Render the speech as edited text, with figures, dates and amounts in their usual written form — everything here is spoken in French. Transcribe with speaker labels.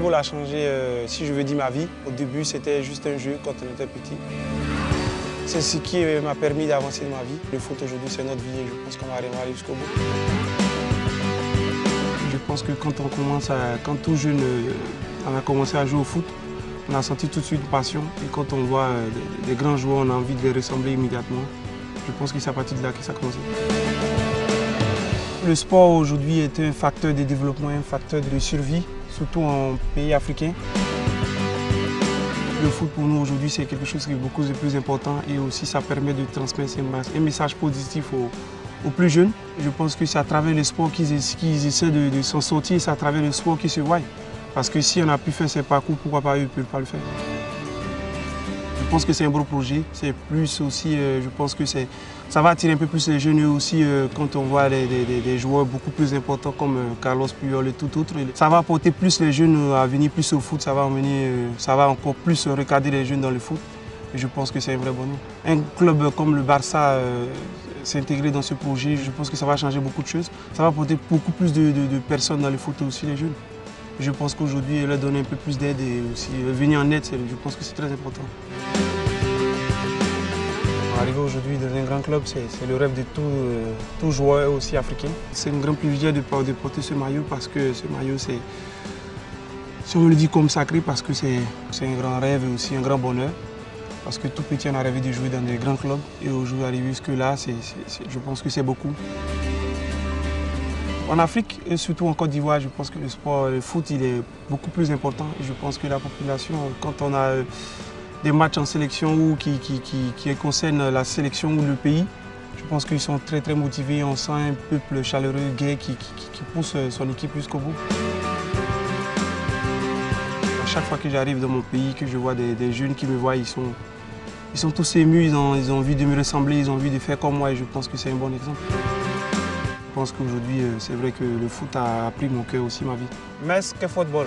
Speaker 1: football a changé, si je veux dire, ma vie. Au début, c'était juste un jeu quand on était petit. C'est ce qui m'a permis d'avancer dans ma vie. Le foot aujourd'hui, c'est notre vie et je pense qu'on va aller jusqu'au bout. Je pense que quand tout jeune, on a commencé à jouer au foot, on a senti tout de suite une passion. Et quand on voit des grands joueurs, on a envie de les ressembler immédiatement. Je pense que c'est à partir de là que ça a commencé. Le sport aujourd'hui est un facteur de développement, un facteur de survie, surtout en pays africains. Le foot pour nous aujourd'hui c'est quelque chose qui est beaucoup plus important et aussi ça permet de transmettre un message positif aux plus jeunes. Je pense que c'est à travers le sport qu'ils essaient de s'en sortir, c'est à travers le sport qu'ils se voient. Parce que si on a pu faire ces parcours, pourquoi pas eux ne peuvent pas le faire. Je pense que c'est un beau projet, c'est plus aussi, je pense que ça va attirer un peu plus les jeunes aussi quand on voit des joueurs beaucoup plus importants comme Carlos Puyol et tout autre. Ça va apporter plus les jeunes à venir plus au foot, ça va encore plus regarder les jeunes dans le foot. Et je pense que c'est un vrai bonheur. Un club comme le Barça s'intégrer dans ce projet, je pense que ça va changer beaucoup de choses. Ça va apporter beaucoup plus de personnes dans le foot aussi les jeunes. Je pense qu'aujourd'hui, leur donner un peu plus d'aide et aussi venir en aide, je pense que c'est très important. Arriver aujourd'hui dans un grand club, c'est le rêve de tout joueur aussi africain. C'est un grand privilège de porter ce maillot parce que ce maillot, si on le dit comme sacré, parce que c'est un grand rêve et aussi un grand bonheur. Parce que tout petit, on a rêvé de jouer dans des grands clubs et aujourd'hui, arriver jusque-là, je pense que c'est beaucoup. En Afrique et surtout en Côte d'Ivoire, je pense que le foot, il est beaucoup plus important. Et je pense que la population, quand on a des matchs en sélection ou qui concernent la sélection ou le pays, je pense qu'ils sont très très motivés. On sent un peuple chaleureux, gai, qui pousse son équipe jusqu'au bout. À chaque fois que j'arrive dans mon pays, que je vois des jeunes qui me voient, ils sont tous émus, ils ont envie de me ressembler, ils ont envie de faire comme moi et je pense que c'est un bon exemple. Je pense qu'aujourd'hui, c'est vrai que le foot a pris mon cœur aussi, ma vie. Mais que football.